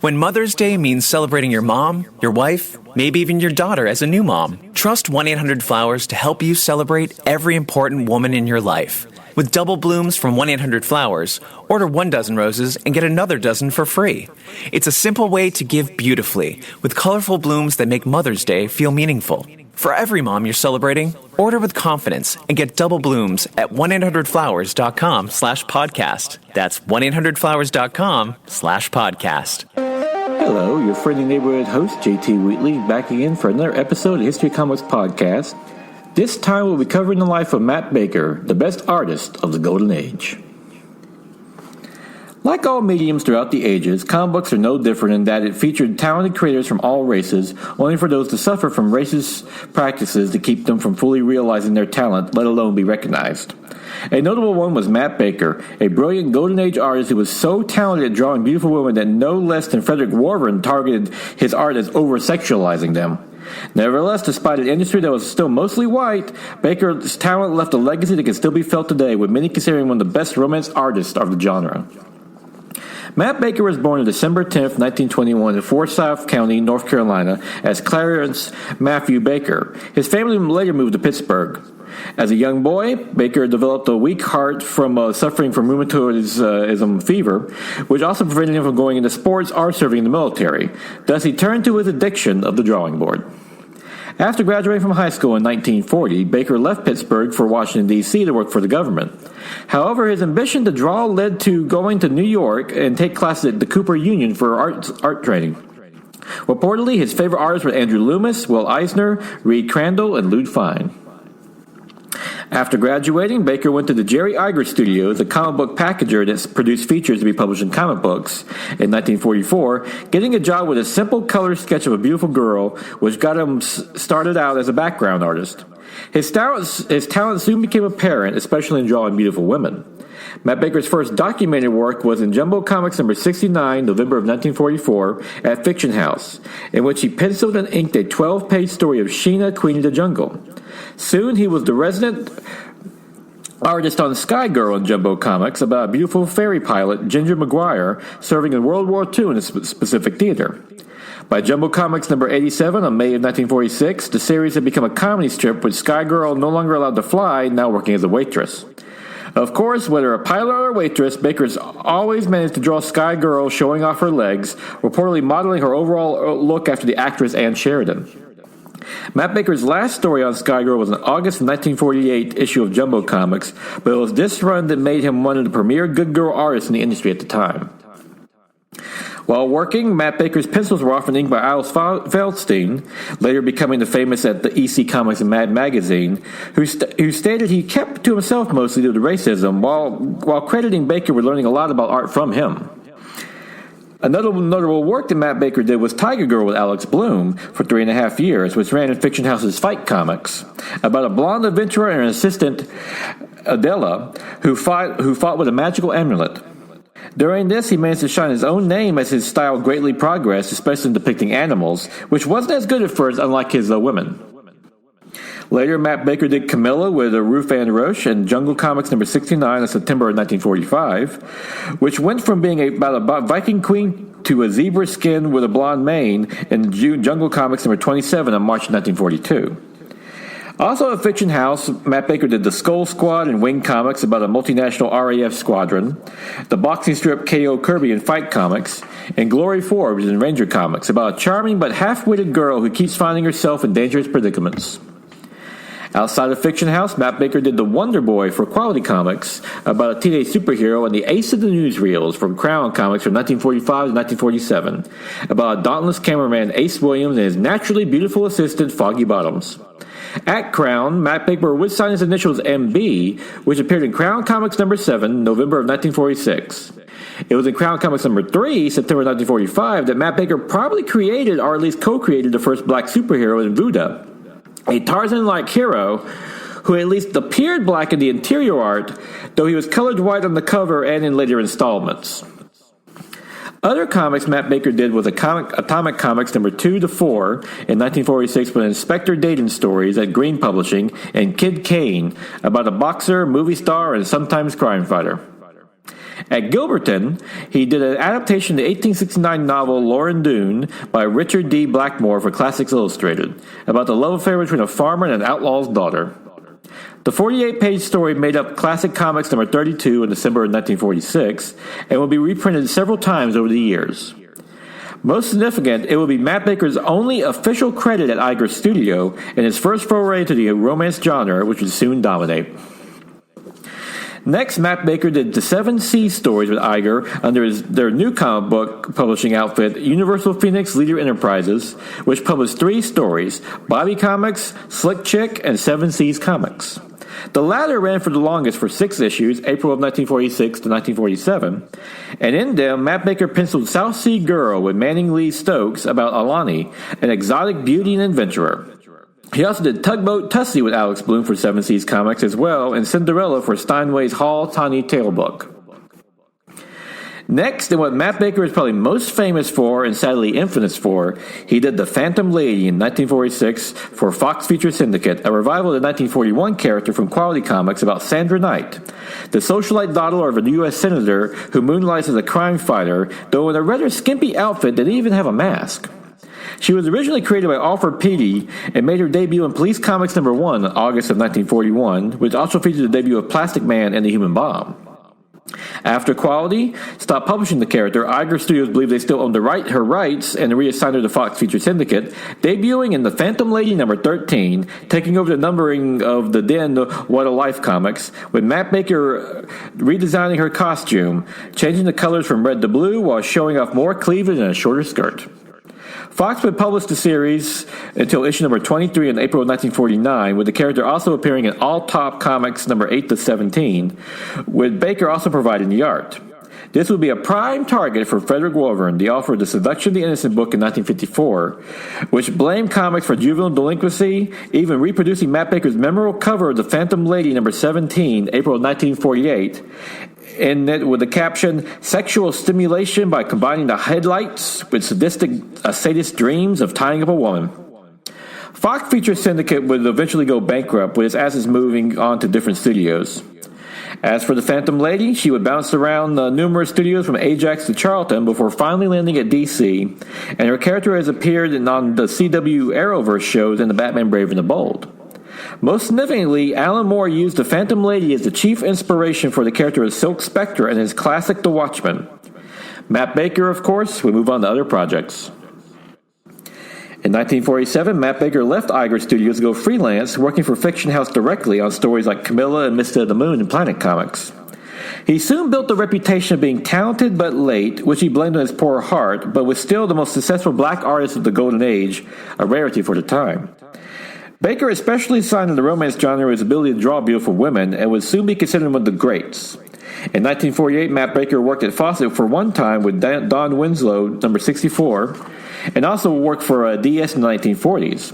When Mother's Day means celebrating your mom, your wife, maybe even your daughter as a new mom, trust 1-800-Flowers to help you celebrate every important woman in your life. With double blooms from 1-800-Flowers, order 1 dozen roses and get another dozen for free. It's a simple way to give beautifully, with colorful blooms that make Mother's Day feel meaningful. For every mom you're celebrating, order with confidence and get double blooms at 1-800-Flowers.com/podcast. That's 1-800-Flowers.com/podcast. Hello, your friendly neighborhood host, JT Wheatley, back again for another episode of History Comics Podcast. This time we'll be covering the life of Matt Baker, the best artist of the Golden Age. Like all mediums throughout the ages, comic books are no different in that it featured talented creators from all races, only for those to suffer from racist practices to keep them from fully realizing their talent, let alone be recognized. A notable one was Matt Baker, a brilliant Golden Age artist who was so talented at drawing beautiful women that no less than Frederick Warren targeted his art as over-sexualizing them. Nevertheless, despite an industry that was still mostly white, Baker's talent left a legacy that can still be felt today, with many considering one of the best romance artists of the genre. Matt Baker was born on December 10, 1921 in Forsyth County, North Carolina, as Clarence Matthew Baker. His family later moved to Pittsburgh. As a young boy, Baker developed a weak heart from suffering from rheumatism fever, which also prevented him from going into sports or serving in the military. Thus, he turned to his addiction of the drawing board. After graduating from high school in 1940, Baker left Pittsburgh for Washington, D.C. to work for the government. However, his ambition to draw led to going to New York and take classes at the Cooper Union for art training. Reportedly, his favorite artists were Andrew Loomis, Will Eisner, Reed Crandall, and Lud Fine. After graduating, Baker went to the Jerry Iger Studios, a comic book packager that produced features to be published in comic books, in 1944, getting a job with a simple color sketch of a beautiful girl, which got him started out as a background artist. His talent soon became apparent, especially in drawing beautiful women. Matt Baker's first documented work was in Jumbo Comics number 69, November of 1944, at Fiction House, in which he penciled and inked a 12-page story of Sheena, Queen of the Jungle. Soon he was the resident artist on Sky Girl in Jumbo Comics about a beautiful fairy pilot, Ginger McGuire, serving in World War II in a specific theater. By Jumbo Comics number 87 on May of 1946, the series had become a comedy strip with Sky Girl no longer allowed to fly, now working as a waitress. Of course, whether a pilot or a waitress, Baker's always managed to draw Sky Girl showing off her legs, reportedly modeling her overall look after the actress Ann Sheridan. Matt Baker's last story on Sky Girl was an August 1948 issue of Jumbo Comics, but it was this run that made him one of the premier good girl artists in the industry at the time. While working, Matt Baker's pencils were often inked by Alice Feldstein, later becoming the famous at the EC Comics and Mad Magazine, who stated he kept to himself mostly due to racism, while crediting Baker with learning a lot about art from him. Another notable work that Matt Baker did was Tiger Girl with Alex Bloom for 3.5 years, which ran in Fiction House's Fight Comics, about a blonde adventurer and an assistant, Adela, who fought with a magical amulet. During this, he managed to shine his own name as his style greatly progressed, especially in depicting animals, which wasn't as good at first, unlike his women. Later, Matt Baker did Camilla with Ruth Ann Roche in Jungle Comics number 69 in September of 1945, which went from being about a Viking queen to a zebra skin with a blonde mane in Jungle Comics number 27 in March 1942. Also at Fiction House, Matt Baker did The Skull Squad in Wing Comics about a multinational RAF squadron, the boxing strip K.O. Kirby in Fight Comics, and Glory Forbes in Ranger Comics about a charming but half-witted girl who keeps finding herself in dangerous predicaments. Outside of Fiction House, Matt Baker did The Wonder Boy for Quality Comics about a teenage superhero and the Ace of the Newsreels from Crown Comics from 1945 to 1947 about a dauntless cameraman Ace Williams and his naturally beautiful assistant Foggy Bottoms. At Crown, Matt Baker would sign his initials MB, which appeared in Crown Comics number 7, November of 1946. It was in Crown Comics number 3, September 1945, that Matt Baker probably created, or at least co-created, the first black superhero in Vuda, a Tarzan-like hero who at least appeared black in the interior art, though he was colored white on the cover and in later installments. Other comics Matt Baker did was Atomic Comics number 2 to 4 in 1946 with Inspector Dayton stories at Green Publishing and Kid Kane about a boxer, movie star, and sometimes crime fighter. At Gilberton, he did an adaptation of the 1869 novel Loren Doone by Richard D. Blackmore for Classics Illustrated, about the love affair between a farmer and an outlaw's daughter. The 48-page story made up Classic Comics number 32 in December of 1946 and will be reprinted several times over the years. Most significant, it will be Matt Baker's only official credit at Iger's studio and his first foray to the romance genre, which would soon dominate. Next, Matt Baker did the 7 Seas stories with Iger under their new comic book publishing outfit, Universal Phoenix Leader Enterprises, which published 3 stories, Bobby Comics, Slick Chick, and 7 Seas Comics. The latter ran for the longest for 6 issues, April of 1946 to 1947, and in them, Matt Baker penciled South Sea Girl with Manning Lee Stokes about Alani, an exotic beauty and adventurer. He also did Tugboat Tussie with Alex Bloom for 7 Seas Comics as well, and Cinderella for Steinway's Hall Tawny Tale book. Next, and what Matt Baker is probably most famous for and sadly infamous for, he did The Phantom Lady in 1946 for Fox Feature Syndicate, a revival of the 1941 character from Quality Comics about Sandra Knight, the socialite daughter of a U.S. senator who moonlights as a crime fighter, though in a rather skimpy outfit that didn't even have a mask. She was originally created by Alfred Peedy and made her debut in Police Comics number 1 in August of 1941, which also featured the debut of Plastic Man and the Human Bomb. After Quality stopped publishing the character, Iger Studios believed they still owned her rights and reassigned her to Fox Feature Syndicate, debuting in The Phantom Lady number 13, taking over the numbering of the then What a Life comics, with Matt Baker redesigning her costume, changing the colors from red to blue while showing off more cleavage and a shorter skirt. Fox would publish the series until issue number 23 in April of 1949, with the character also appearing in All Top Comics number 8 to 17, with Baker also providing the art. This would be a prime target for Frederick Wolvern, the author of the Seduction of the Innocent book in 1954, which blamed comics for juvenile delinquency, even reproducing Matt Baker's memorable cover of The Phantom Lady number 17, April of 1948, and it with the caption, "Sexual stimulation by combining the headlights with sadist dreams of tying up a woman." Fox Feature Syndicate would eventually go bankrupt, with its assets moving on to different studios. As for the Phantom Lady, she would bounce around numerous studios from Ajax to Charlton before finally landing at DC, and her character has appeared on the CW Arrowverse shows and the Batman Brave and the Bold. Most significantly, Alan Moore used the Phantom Lady as the chief inspiration for the character of Silk Spectre and his classic The Watchmen. Matt Baker, of course, would move on to other projects. In 1947, Matt Baker left Iger Studios to go freelance, working for Fiction House directly on stories like Camilla and Mister of the Moon and Planet Comics. He soon built the reputation of being talented but late, which he blamed on his poor heart, but was still the most successful black artist of the Golden Age, a rarity for the time. Baker especially signed in the romance genre his ability to draw beautiful women and would soon be considered one of the greats. In 1948, Matt Baker worked at Fawcett for one time with Don Winslow, number 64, and also worked for DS in the 1940s.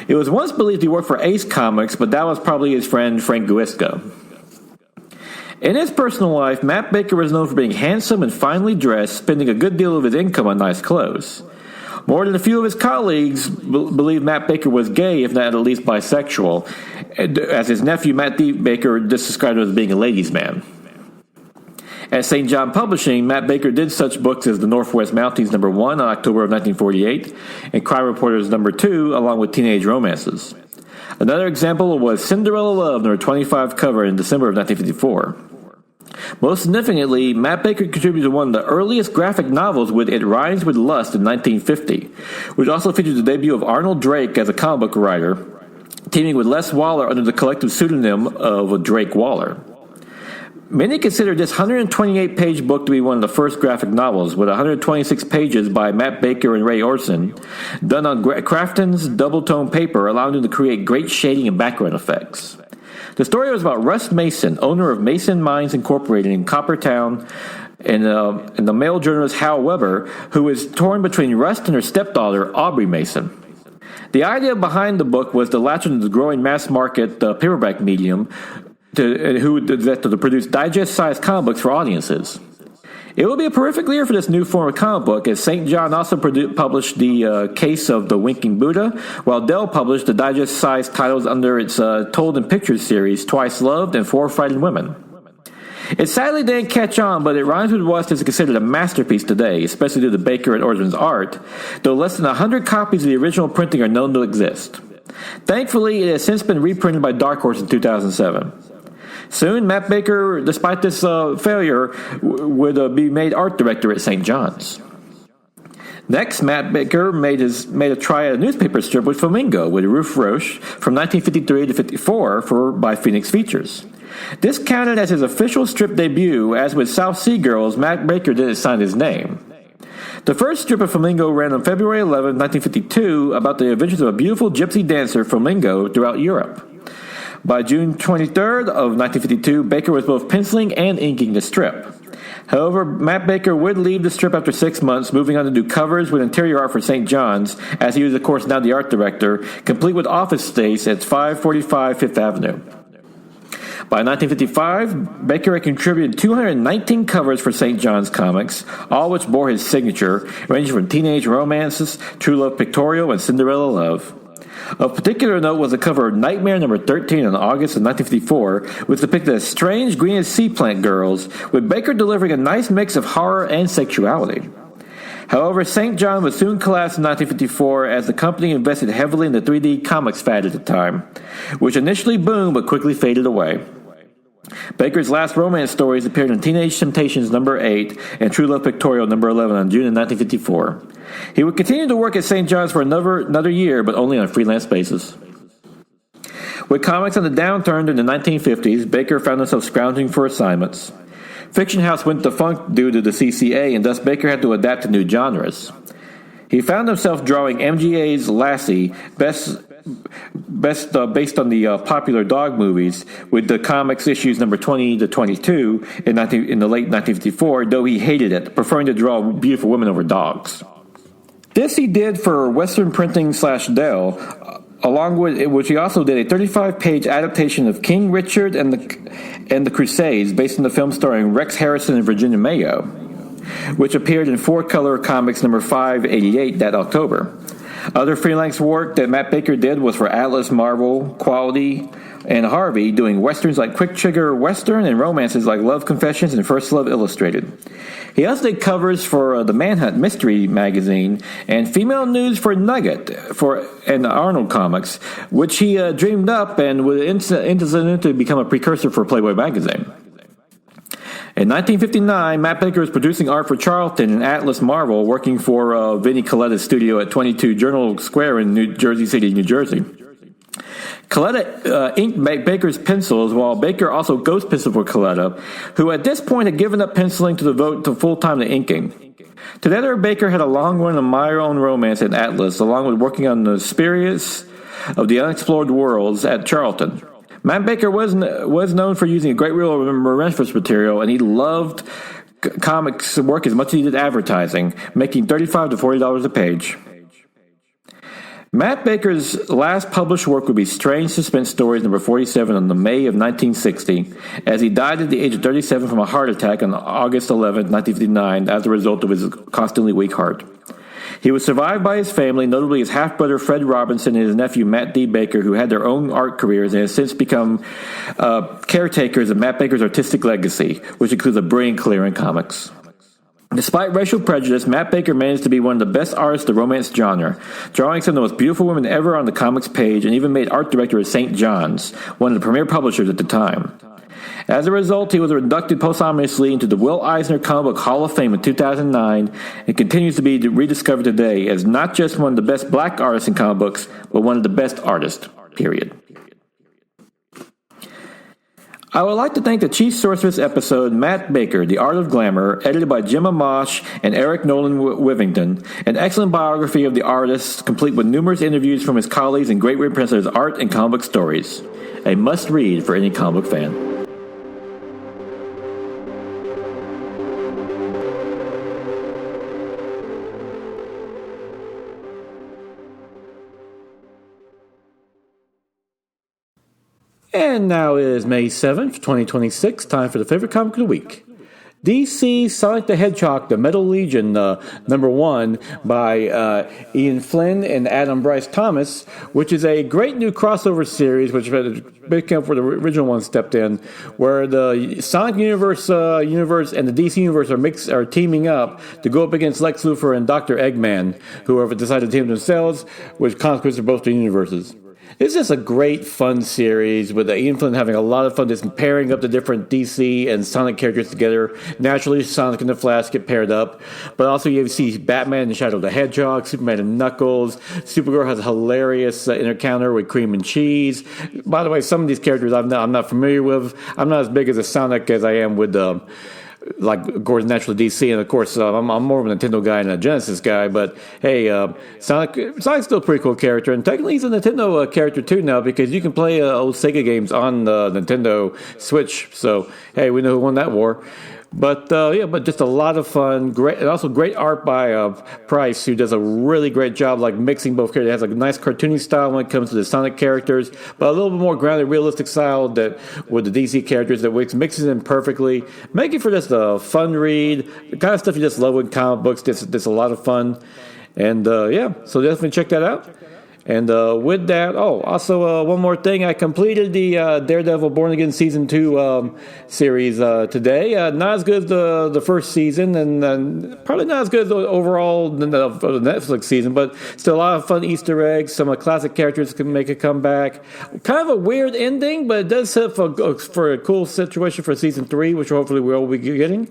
It was once believed he worked for Ace Comics, but that was probably his friend Frank Guisca. In his personal life, Matt Baker was known for being handsome and finely dressed, spending a good deal of his income on nice clothes. More than a few of his colleagues believe Matt Baker was gay, if not at least bisexual, as his nephew Matt D. Baker just described him as being a ladies' man. At St. John Publishing, Matt Baker did such books as The Northwest Mounties number 1 in October of 1948 and Crime Reporters number 2, along with teenage romances. Another example was Cinderella Love number 25 cover in December of 1954. Most significantly, Matt Baker contributed to one of the earliest graphic novels with It Rhymes with Lust in 1950, which also featured the debut of Arnold Drake as a comic book writer, teaming with Les Waller under the collective pseudonym of Drake Waller. Many consider this 128-page book to be one of the first graphic novels, with 126 pages by Matt Baker and Ray Orson, done on Crafton's double-tone paper, allowing them to create great shading and background effects. The story was about Russ Mason, owner of Mason Mines Incorporated in Coppertown, and the male journalist Hal Weber, who was torn between Rust and her stepdaughter, Aubrey Mason. The idea behind the book was to latch into the growing mass-market paperback medium to produce digest-sized comic books for audiences. It will be a terrific year for this new form of comic book, as St. John also published the Case of the Winking Buddha, while Dell published the digest-sized titles under its Told in Pictures series, Twice Loved and Four Frightened Women. It sadly didn't catch on, but it rhymes with what is considered a masterpiece today, especially due to Baker and Ordman's art, though less than 100 copies of the original printing are known to exist. Thankfully, it has since been reprinted by Dark Horse in 2007. Soon, Matt Baker, despite this failure, would be made art director at St. John's. Next, Matt Baker made a try at a newspaper strip with Flamingo with Ruth Roche from 1953 to 54 by Phoenix Features. This counted as his official strip debut, as with South Sea Girls, Matt Baker didn't sign his name. The first strip of Flamingo ran on February 11, 1952, about the adventures of a beautiful gypsy dancer, Flamingo, throughout Europe. By June 23rd of 1952, Baker was both penciling and inking the strip. However, Matt Baker would leave the strip after 6 months, moving on to do covers with interior art for St. John's, as he was, of course, now the art director, complete with office space at 545 Fifth Avenue. By 1955, Baker had contributed 219 covers for St. John's Comics, all which bore his signature, ranging from teenage romances, True Love Pictorial, and Cinderella Love. Of particular note was the cover of Nightmare number 13 in August of 1954, which depicted a strange green as sea plant girls, with Baker delivering a nice mix of horror and sexuality. However, St. John would soon collapse in 1954 as the company invested heavily in the 3D comics fad at the time, which initially boomed but quickly faded away. Baker's last romance stories appeared in Teenage Temptations number 8 and True Love Pictorial number 11 on June of 1954. He would continue to work at St. John's for another year, but only on a freelance basis. With comics on the downturn in the 1950s, Baker found himself scrounging for assignments. Fiction House went defunct due to the CCA, and thus Baker had to adapt to new genres. He found himself drawing MGA's Lassie, best based on the popular dog movies, with the comics issues number 20 to 22 in the late 1954, though he hated it, preferring to draw beautiful women over dogs. This he did for Western Printing / Dell, along with which he also did a 35-page adaptation of King Richard and the Crusades, based on the film starring Rex Harrison and Virginia Mayo, which appeared in 4-color comics number 588 that October. Other freelance work that Matt Baker did was for Atlas, Marvel, Quality, and Harvey, doing westerns like Quick Trigger Western and romances like Love Confessions and First Love Illustrated. He also did covers for the Manhunt Mystery magazine and female news for Nugget and Arnold Comics, which he dreamed up and would incidentally become a precursor for Playboy magazine. In 1959, Matt Baker was producing art for Charlton and Atlas Marvel, working for Vinnie Coletta's studio at 22 Journal Square in New Jersey City, New Jersey. Coletta inked Baker's pencils, while Baker also ghost penciled for Coletta, who at this point had given up penciling to devote to full-time to inking. Together, Baker had a long run of My Own Romance at Atlas, along with working on the Spirits of the Unexplored Worlds at Charlton. Matt Baker was known for using a great deal of reference material, and he loved comics work as much as he did advertising, making $35 to $40 a page. Matt Baker's last published work would be Strange Suspense Stories number 47 on the May of 1960, as he died at the age of 37 from a heart attack on August 11, 1959, as a result of his constantly weak heart. He was survived by his family, notably his half-brother Fred Robinson and his nephew Matt D. Baker, who had their own art careers and have since become caretakers of Matt Baker's artistic legacy, which includes a brilliant career in comics. Despite racial prejudice, Matt Baker managed to be one of the best artists of the romance genre, drawing some of the most beautiful women ever on the comics page, and even made art director at St. John's, one of the premier publishers at the time. As a result, he was inducted posthumously into the Will Eisner Comic Book Hall of Fame in 2009 and continues to be rediscovered today as not just one of the best black artists in comic books, but one of the best artists, period. I would like to thank the chief source for this episode, Matt Baker, The Art of Glamour, edited by Jim Amash and Eric Nolan Wivington, an excellent biography of the artist, complete with numerous interviews from his colleagues and great reprints of his art and comic book stories. A must-read for any comic book fan. And now it is May 7th, 2026, time for the favorite comic of the week. DC Sonic the Hedgehog, The Metal Legion, number 1 by Ian Flynn and Adam Bryce Thomas, which is a great new crossover series, which big camp where the original one stepped in, where the Sonic universe and the DC universe are teaming up to go up against Lex Luthor and Dr. Eggman, who have decided to team themselves, with consequences for both the universes. It's just a great, fun series with Ian Flynn having a lot of fun just pairing up the different DC and Sonic characters together. Naturally, Sonic and the Flash get paired up, but also you see Batman and Shadow the Hedgehog, Superman and Knuckles. Supergirl has a hilarious encounter with Cream and Cheese. By the way, some of these characters I'm not familiar with. I'm not as big as a Sonic as I am with like Gordon naturally DC, and of course I'm more of a Nintendo guy and a Genesis guy, but hey, Sonic's still a pretty cool character, and technically he's a Nintendo character too now, because you can play old Sega games on the Nintendo Switch, so hey, we know who won that war. But but just a lot of fun. Great, and also great art by Price, who does a really great job, like mixing both characters. It has a nice cartoony style when it comes to the Sonic characters, but a little bit more grounded, realistic style that with the DC characters that mixes them perfectly, making for just a fun read. The kind of stuff you just love in comic books. Just a lot of fun, and so definitely check that out. And with that, also one more thing. I completed the Daredevil Born Again Season 2 series today. Not as good as the first season, and probably not as good as the overall the Netflix season, but still a lot of fun Easter eggs. Some of the classic characters can make a comeback. Kind of a weird ending, but it does set for a cool situation for Season 3, which hopefully we'll be getting.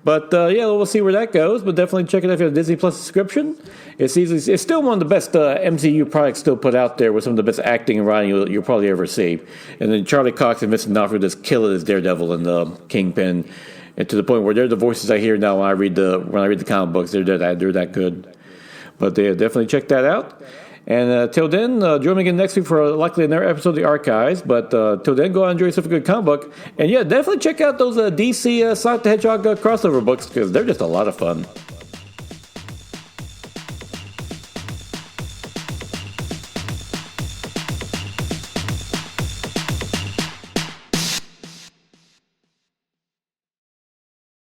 But we'll see where that goes. But definitely check it out if you have a Disney Plus subscription. It's still one of the best MCU products still put out there, with some of the best acting and writing you'll probably ever see. And then Charlie Cox and Vincent D'Onofrio just kill it as Daredevil and Kingpin, and to the point where they're the voices I hear now when I read the comic books. They're that good. But definitely check that out. And till then, join me again next week for likely another episode of the Archives. But till then, go out and enjoy yourself a good comic book. And definitely check out those DC Sonic the Hedgehog crossover books, because they're just a lot of fun.